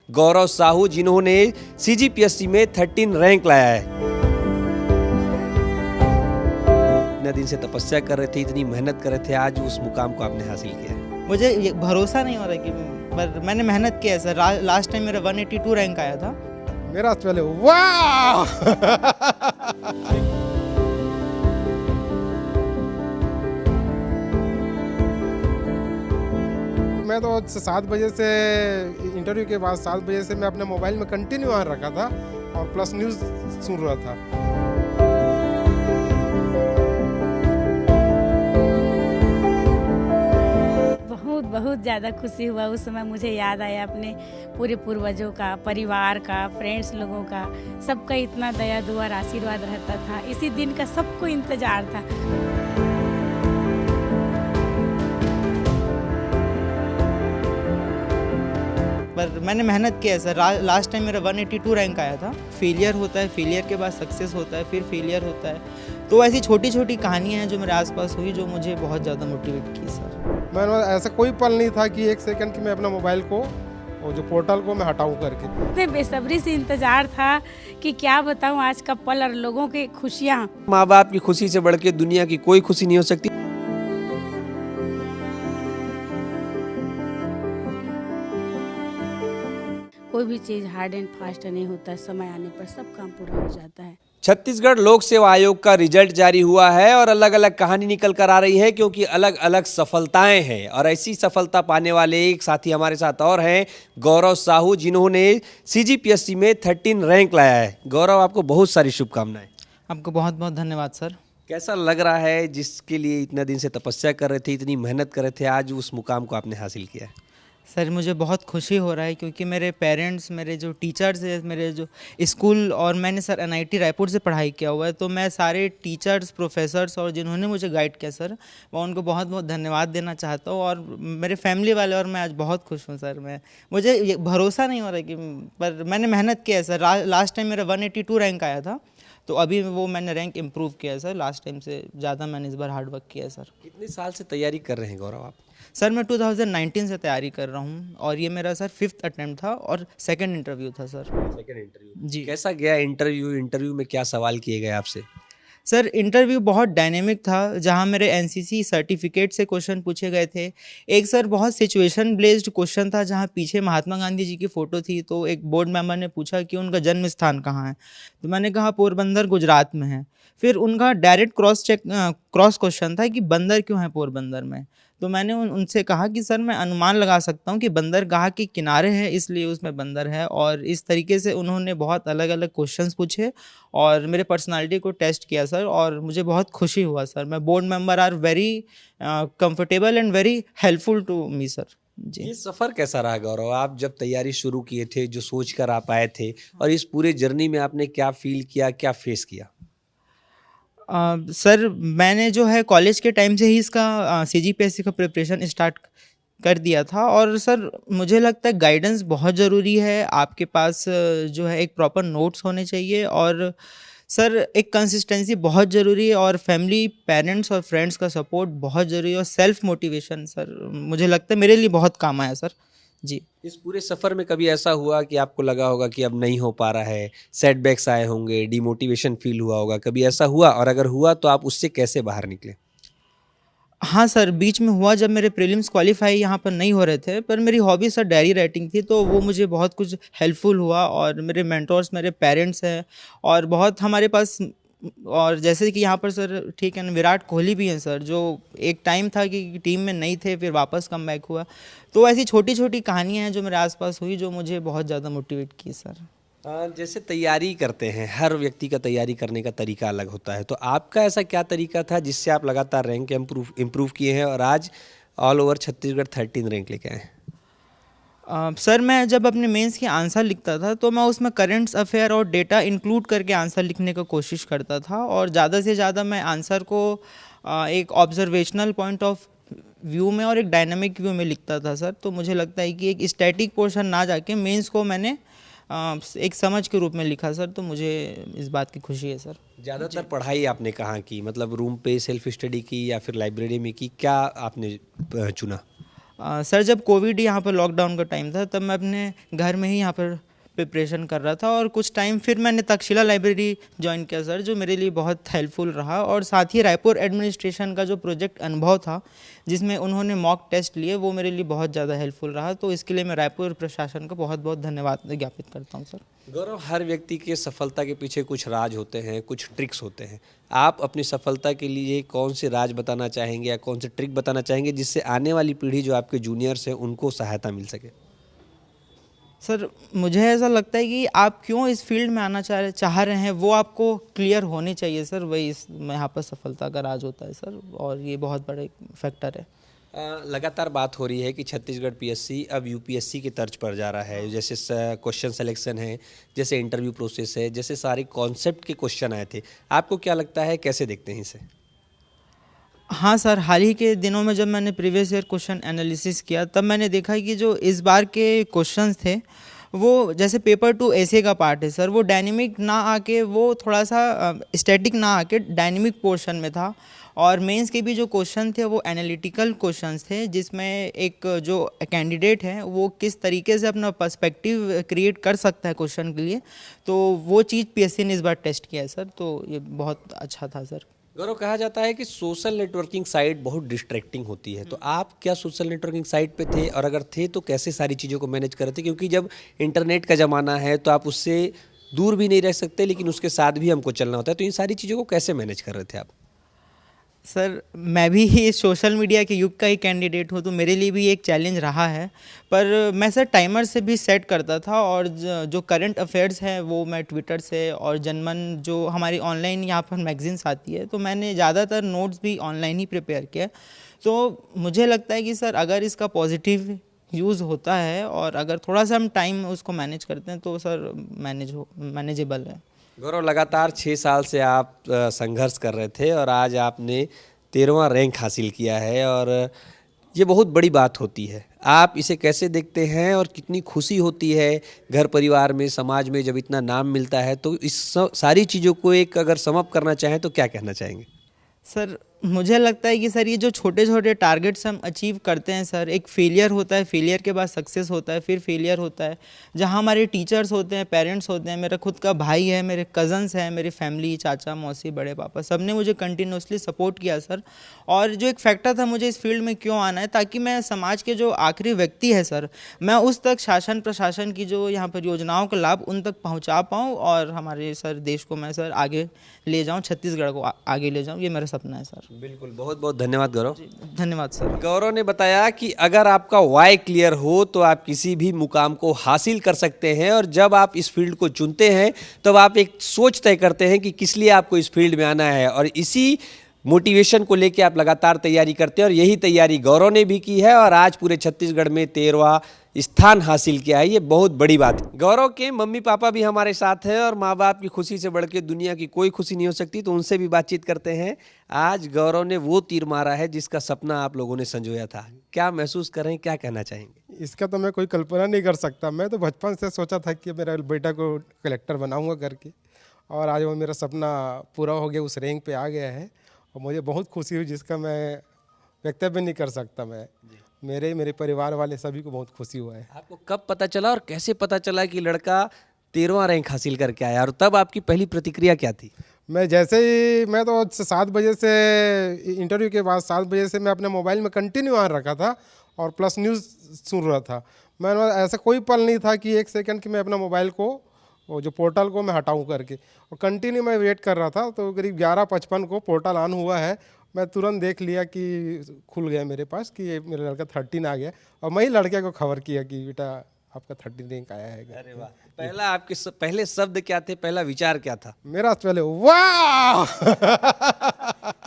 गौरव साहू, जिन्होंने सीजीपीएससी में 13 रैंक लाया है। इतने दिन से तपस्या कर रहे थे, इतनी मेहनत कर रहे थे, आज उस मुकाम को आपने हासिल किया है। मुझे ये भरोसा नहीं हो रहा कि पर मैंने मेहनत किया है सर। लास्ट टाइम मेरा 182 रैंक आया था मेरा पहले। वाह मैं तो 7 बजे से इंटरव्यू के बाद 7 बजे से मैं अपने मोबाइल में कंटिन्यू ऑन रखा था और प्लस न्यूज़ सुन रहा था। बहुत ज़्यादा खुशी हुआ। उस समय मुझे याद आया अपने पूरे पूर्वजों का, परिवार का, फ्रेंड्स लोगों का, सबका इतना दया दुआ और आशीर्वाद रहता था। इसी दिन का सबको इंतज़ार था। पर मैंने मेहनत किया है सर। लास्ट टाइम मेरा 182 रैंक आया था। फेलियर होता है, फेलियर के बाद सक्सेस होता है, फिर फेलियर होता है। तो ऐसी छोटी छोटी कहानियाँ हैं जो मेरे आसपास हुई, जो मुझे बहुत ज़्यादा मोटिवेट की सर। मैंने ऐसा कोई पल नहीं था कि 1 सेकंड की मैं अपना मोबाइल को और जो पोर्टल को मैं हटाऊं करके। इतने बेसब्री से इंतज़ार था कि क्या बताऊँ आज का पल और लोगों की खुशियाँ। माँ बाप की खुशी से बढ़ के दुनिया की कोई खुशी नहीं हो सकती। कोई भी चीज़ हार्ड एंड फास्ट नहीं होता है, समय आने पर सब काम पूरा हो जाता है। छत्तीसगढ़ लोक सेवा आयोग का रिजल्ट जारी हुआ है और अलग अलग कहानी निकल कर आ रही है, क्योंकि अलग अलग सफलताएं हैं। और ऐसी सफलता पाने वाले एक साथी हमारे साथ और हैं, गौरव साहू, जिन्होंने सीजीपीएससी में 13 रैंक लाया है। गौरव, आपको बहुत सारी शुभकामनाएं। आपको बहुत बहुत धन्यवाद सर। कैसा लग रहा है, जिसके लिए इतने दिन से तपस्या कर रहे थे, इतनी मेहनत कर रहे थे, आज उस मुकाम को आपने हासिल किया है? सर मुझे बहुत खुशी हो रहा है, क्योंकि मेरे पेरेंट्स, मेरे जो टीचर्स हैं, मेरे जो स्कूल, और मैंने सर एनआईटी रायपुर से पढ़ाई किया हुआ है, तो मैं सारे टीचर्स, प्रोफेसर्स और जिन्होंने मुझे गाइड किया सर, मैं उनको बहुत बहुत धन्यवाद देना चाहता हूँ। और मेरे फैमिली वाले और मैं आज बहुत खुश हूँ सर। मुझे ये भरोसा नहीं हो रहा कि पर मैंने मेहनत किया है सर। लास्ट टाइम मेरा 182 रैंक आया था, तो अभी वो मैंने रैंक इम्प्रूव किया है सर। लास्ट टाइम से ज़्यादा मैंने इस बार हार्ड वर्क किया है सर। कितने साल से तैयारी कर रहे हैं गौरव आप? सर मैं 2019 से तैयारी कर रहा हूँ, और ये मेरा सर 5th अटेम्प्ट था और 2nd इंटरव्यू था सर। सेकंड इंटरव्यू जी। कैसा गया इंटरव्यू में क्या सवाल किए गए आपसे? सर इंटरव्यू बहुत डायनेमिक था, जहाँ मेरे एनसीसी सर्टिफिकेट से क्वेश्चन पूछे गए थे। एक सर बहुत सिचुएशन बेस्ड क्वेश्चन था, जहाँ पीछे महात्मा गांधी जी की फ़ोटो थी, तो एक बोर्ड मेंबर ने पूछा कि उनका जन्म स्थान कहाँ है, तो मैंने कहा पोरबंदर गुजरात में है। फिर उनका डायरेक्ट क्रॉस क्वेश्चन था कि बंदर क्यों है पोरबंदर में, तो मैंने उनसे कहा कि सर मैं अनुमान लगा सकता हूँ कि बंदरगाह के किनारे है, इसलिए उसमें बंदर है। और इस तरीके से उन्होंने बहुत अलग अलग क्वेश्चंस पूछे और मेरे पर्सनालिटी को टेस्ट किया सर, और मुझे बहुत खुशी हुआ सर। मैं board member are very comfortable and very helpful to me sir. जी। ये सफ़र कैसा रहा गौरव? आप जब तैयारी शुरू किए थे, जो सोच कर आप आए थे, और इस पूरे जर्नी में आपने क्या फील किया, क्या फेस किया? सर मैंने जो है कॉलेज के टाइम से ही इसका सीजीपीएससी का प्रिपरेशन स्टार्ट कर दिया था। और सर मुझे लगता है गाइडेंस बहुत ज़रूरी है। आपके पास जो है एक प्रॉपर नोट्स होने चाहिए, और सर एक कंसिस्टेंसी बहुत ज़रूरी है, और फैमिली, पेरेंट्स और फ्रेंड्स का सपोर्ट बहुत ज़रूरी है, और सेल्फ मोटिवेशन सर मुझे लगता है मेरे लिए बहुत काम आया सर। जी। इस पूरे सफ़र में कभी ऐसा हुआ कि आपको लगा होगा कि अब नहीं हो पा रहा है, सेटबैक्स आए होंगे, डिमोटिवेशन फील हुआ होगा, कभी ऐसा हुआ? और अगर हुआ तो आप उससे कैसे बाहर निकले? हाँ सर, बीच में हुआ जब मेरे प्रीलिम्स क्वालिफाई यहाँ पर नहीं हो रहे थे, पर मेरी हॉबी सर डायरी राइटिंग थी, तो वो मुझे बहुत कुछ हेल्पफुल हुआ। और मेरे मेंटोर्स मेरे पेरेंट्स हैं, और बहुत हमारे पास, और जैसे कि यहाँ पर सर ठीक है ना, विराट कोहली भी हैं सर, जो एक टाइम था कि टीम में नहीं थे, फिर वापस कम बैक हुआ। तो ऐसी छोटी छोटी कहानियाँ हैं जो मेरे आसपास हुई, जो मुझे बहुत ज़्यादा मोटिवेट की सर। जैसे तैयारी करते हैं, हर व्यक्ति का तैयारी करने का तरीका अलग होता है, तो आपका ऐसा क्या तरीका था जिससे आप लगातार रैंक इम्प्रूव किए हैं और आज ऑल ओवर छत्तीसगढ़ 13 रैंक लेके आए हैं? सर मैं जब अपने मेंस की आंसर लिखता था, तो मैं उसमें करंट्स अफेयर और डेटा इंक्लूड करके आंसर लिखने का कोशिश करता था, और ज़्यादा से ज़्यादा मैं आंसर को एक ऑब्जर्वेशनल पॉइंट ऑफ व्यू में और एक डायनामिक व्यू में लिखता था सर। तो मुझे लगता है कि एक स्टैटिक पोर्शन ना जाके मेंस को मैंने एक समझ के रूप में लिखा सर, तो मुझे इस बात की खुशी है सर। ज़्यादातर पढ़ाई आपने कहाँ की, मतलब रूम पे सेल्फ स्टडी की या फिर लाइब्रेरी में की, क्या आपने चुना? सर जब कोविड यहाँ पर लॉकडाउन का टाइम था तब मैं अपने घर में ही यहाँ पर प्रिपरेशन कर रहा था और कुछ टाइम फिर मैंने तक्षशिला लाइब्रेरी ज्वाइन किया सर, जो मेरे लिए बहुत हेल्पफुल रहा। और साथ ही रायपुर एडमिनिस्ट्रेशन का जो प्रोजेक्ट अनुभव था जिसमें उन्होंने मॉक टेस्ट लिए, वो मेरे लिए बहुत ज़्यादा हेल्पफुल रहा। तो इसके लिए मैं रायपुर प्रशासन का बहुत बहुत धन्यवाद ज्ञापित करता हूँ सर। गौरव, हर व्यक्ति के सफलता के पीछे कुछ राज होते हैं, कुछ ट्रिक्स होते हैं। आप अपनी सफलता के लिए कौन से राज बताना चाहेंगे या कौन से ट्रिक बताना चाहेंगे जिससे आने वाली पीढ़ी जो आपके जूनियर्स हैं उनको सहायता मिल सके? सर मुझे ऐसा लगता है कि आप क्यों इस फील्ड में आना चाह रहे हैं वो आपको क्लियर होनी चाहिए सर, वही इस यहाँ पर सफलता का राज होता है सर, और ये बहुत बड़ा फैक्टर है। लगातार बात हो रही है कि छत्तीसगढ़ पीएससी अब यूपीएससी की तर्ज पर जा रहा है। जैसे क्वेश्चन सिलेक्शन है, जैसे इंटरव्यू प्रोसेस है, जैसे सारे कॉन्सेप्ट के क्वेश्चन आए थे। आपको क्या लगता है, कैसे देखते हैं इसे? हाँ सर, हाल ही के दिनों में जब मैंने प्रीवियस ईयर क्वेश्चन एनालिसिस किया तब मैंने देखा कि जो इस बार के क्वेश्चंस थे वो जैसे पेपर 2 ऐसे का पार्ट है सर, वो डायनेमिक ना आके वो थोड़ा सा स्टैटिक ना आके डायनेमिक पोर्शन में था। और मेंस के भी जो क्वेश्चन थे वो एनालिटिकल क्वेश्चंस थे, जिसमें एक जो कैंडिडेट है वो किस तरीके से अपना पर्सपेक्टिव क्रिएट कर सकता है क्वेश्चन के लिए, तो वो चीज़ पीएससी ने इस बार टेस्ट किया है सर, तो ये बहुत अच्छा था सर। गौरव, कहा जाता है कि सोशल नेटवर्किंग साइट बहुत डिस्ट्रैक्टिंग होती है, तो आप क्या सोशल नेटवर्किंग साइट पे थे, और अगर थे तो कैसे सारी चीज़ों को मैनेज कर रहे थे? क्योंकि जब इंटरनेट का ज़माना है तो आप उससे दूर भी नहीं रह सकते, लेकिन उसके साथ भी हमको चलना होता है, तो इन सारी चीज़ों को कैसे मैनेज कर रहे थे आप? सर मैं भी ही सोशल मीडिया के युग का ही कैंडिडेट हूँ, तो मेरे लिए भी एक चैलेंज रहा है, पर मैं सर टाइमर से भी सेट करता था। और जो करंट अफेयर्स है वो मैं ट्विटर से, और जनमन जो हमारी ऑनलाइन यहाँ पर मैगजीन्स आती है, तो मैंने ज़्यादातर नोट्स भी ऑनलाइन ही प्रिपेयर किया। तो मुझे लगता है कि सर अगर इसका पॉजिटिव यूज़ होता है और अगर थोड़ा सा हम टाइम उसको मैनेज करते हैं तो सर मैनेजेबल है। गौरव, लगातार 6 साल से आप संघर्ष कर रहे थे और आज आपने 13वां रैंक हासिल किया है, और ये बहुत बड़ी बात होती है। आप इसे कैसे देखते हैं और कितनी खुशी होती है घर परिवार में, समाज में जब इतना नाम मिलता है? तो इस सारी चीज़ों को एक अगर सम अप करना चाहें तो क्या कहना चाहेंगे? सर मुझे लगता है कि सर ये जो छोटे छोटे टारगेट्स हम अचीव करते हैं सर, एक फेलियर होता है, फेलियर के बाद सक्सेस होता है, फिर फेलियर होता है, जहाँ हमारे टीचर्स होते हैं, पेरेंट्स होते हैं, मेरा खुद का भाई है, मेरे कज़न्स हैं, मेरी फैमिली, चाचा मौसी, बड़े पापा, सब ने मुझे कंटिन्यूसली सपोर्ट किया सर। और जो एक फैक्टर था मुझे इस फील्ड में क्यों आना है, ताकि मैं समाज के जो आखिरी व्यक्ति है सर, मैं उस तक शासन प्रशासन की जो यहाँ पर योजनाओं का लाभ उन तक पहुँचा पाऊँ, और हमारे सर देश को मैं सर आगे ले जाऊँ, छत्तीसगढ़ को आगे ले जाऊँ, ये मेरा सपना है सर। बिल्कुल, बहुत बहुत धन्यवाद गौरव। धन्यवाद सर। गौरव ने बताया कि अगर आपका वाई क्लियर हो तो आप किसी भी मुकाम को हासिल कर सकते हैं, और जब आप इस फील्ड को चुनते हैं तब आप एक सोच तय करते हैं कि किस लिए आपको इस फील्ड में आना है, और इसी मोटिवेशन को लेकर आप लगातार तैयारी करते हैं, और यही तैयारी गौरव ने भी की है और आज पूरे छत्तीसगढ़ में 13वां स्थान हासिल किया है। ये बहुत बड़ी बात है। गौरव के मम्मी पापा भी हमारे साथ हैं, और माँ बाप की खुशी से बढ़ के दुनिया की कोई खुशी नहीं हो सकती, तो उनसे भी बातचीत करते हैं। आज गौरव ने वो तीर मारा है जिसका सपना आप लोगों ने संजोया था। क्या महसूस कर रहे हैं, क्या कहना चाहेंगे? इसका तो मैं कोई कल्पना नहीं कर सकता। मैं तो बचपन से सोचा था कि मेरा बेटा को कलेक्टर बनाऊंगा करके, और आज वो मेरा सपना पूरा हो गया, उस रैंक पे आ गया है, और मुझे बहुत खुशी हुई जिसका मैं वक्तव्य नहीं कर सकता। मेरे परिवार वाले सभी को बहुत खुशी हुआ है। आपको कब पता चला और कैसे पता चला कि लड़का 13वां रैंक हासिल करके आया, और तब आपकी पहली प्रतिक्रिया क्या थी? मैं जैसे ही, मैं तो 7 बजे से, इंटरव्यू के बाद 7 बजे से मैं अपने मोबाइल में कंटिन्यू ऑन रखा था और प्लस न्यूज़ सुन रहा था। मैं ऐसा कोई पल नहीं था कि 1 सेकंड कि मैं अपना मोबाइल को, वो जो पोर्टल को मैं हटाऊं करके, और कंटिन्यू मैं वेट कर रहा था। तो करीब 11:55 को पोर्टल ऑन हुआ है, मैं तुरंत देख लिया कि खुल गया मेरे पास कि ये मेरा लड़का 13 आ गया, और मैं ही लड़के को खबर किया कि बेटा आपका 13 रैंक आया है। अरे वाह! पहला आपके पहले शब्द क्या थे, पहला विचार क्या था? मेरा पहले वाह।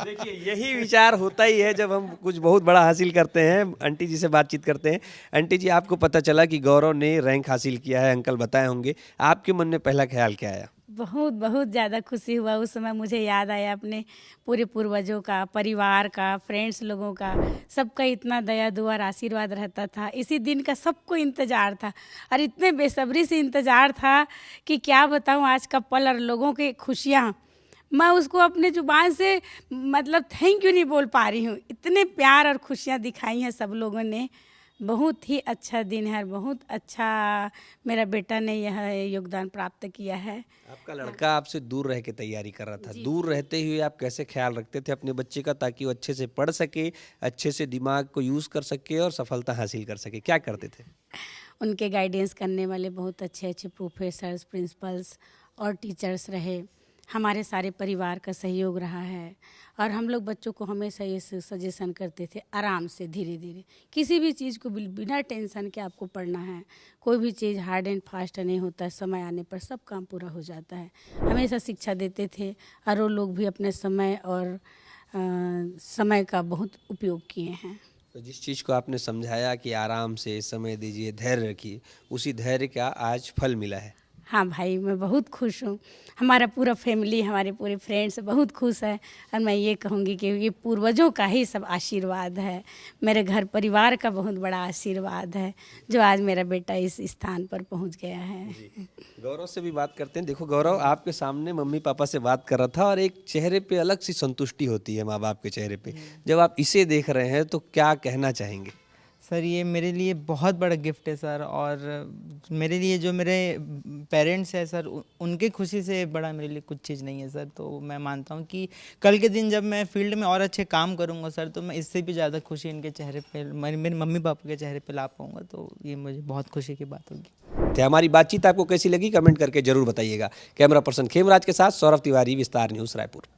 देखिए, यही विचार होता ही है जब हम कुछ बहुत बड़ा हासिल करते हैं। आंटी जी से बातचीत करते हैं। आंटी जी, आपको पता चला कि गौरव ने रैंक हासिल किया है, अंकल बताए होंगे, आपके मन में पहला ख्याल क्या आया? बहुत बहुत ज़्यादा खुशी हुआ। उस समय मुझे याद आया अपने पूरे पूर्वजों का, परिवार का, फ्रेंड्स लोगों का, सबका इतना दया दुआ और आशीर्वाद रहता था। इसी दिन का सबको इंतज़ार था, और इतने बेसब्री से इंतज़ार था कि क्या बताऊं। आज का पल और लोगों की खुशियाँ, मैं उसको अपने ज़ुबान से मतलब थैंक यू नहीं बोल पा रही हूँ। इतने प्यार और खुशियाँ दिखाई हैं सब लोगों ने, बहुत ही अच्छा दिन है और बहुत अच्छा मेरा बेटा ने यह योगदान प्राप्त किया है। आपका लड़का आपसे दूर रह के तैयारी कर रहा था, दूर रहते हुए आप कैसे ख्याल रखते थे अपने बच्चे का ताकि वो अच्छे से पढ़ सके, अच्छे से दिमाग को यूज़ कर सके और सफलता हासिल कर सके, क्या करते थे? उनके गाइडेंस करने वाले बहुत अच्छे अच्छे प्रोफेसर्स, प्रिंसिपल्स और टीचर्स रहे। हमारे सारे परिवार का सहयोग रहा है और हम लोग बच्चों को हमेशा ये सजेशन करते थे, आराम से धीरे धीरे किसी भी चीज़ को बिना टेंशन के आपको पढ़ना है। कोई भी चीज़ हार्ड एंड फास्ट नहीं होता है, समय आने पर सब काम पूरा हो जाता है। हमेशा शिक्षा देते थे और वो लोग भी अपने समय और समय का बहुत उपयोग किए हैं। तो जिस चीज़ को आपने समझाया कि आराम से समय दीजिए, धैर्य रखिए, उसी धैर्य का आज फल मिला है। हाँ भाई, मैं बहुत खुश हूँ। हमारा पूरा फैमिली, हमारे पूरे फ्रेंड्स बहुत खुश है और मैं ये कहूँगी कि ये पूर्वजों का ही सब आशीर्वाद है, मेरे घर परिवार का बहुत बड़ा आशीर्वाद है जो आज मेरा बेटा इस स्थान पर पहुँच गया है। गौरव से भी बात करते हैं। देखो गौरव, आपके सामने मम्मी पापा से बात कर रहा था और एक चेहरे पे अलग सी संतुष्टि होती है माँ बाप के चेहरे पे। जब आप इसे देख रहे हैं तो क्या कहना चाहेंगे? सर ये मेरे लिए बहुत बड़ा गिफ्ट है सर, और मेरे लिए जो मेरे पेरेंट्स हैं सर, उनके खुशी से बड़ा मेरे लिए कुछ चीज़ नहीं है सर। तो मैं मानता हूँ कि कल के दिन जब मैं फील्ड में और अच्छे काम करूँगा सर, तो मैं इससे भी ज़्यादा खुशी इनके चेहरे पे, मेरे मम्मी पापा के चेहरे पे ला पाऊँगा, तो ये मुझे बहुत खुशी की बात होगी। तो हमारी बातचीत आपको कैसी लगी कमेंट करके जरूर बताइएगा। कैमरा पर्सन खेमराज के साथ सौरभ तिवारी, विस्तार न्यूज़, रायपुर।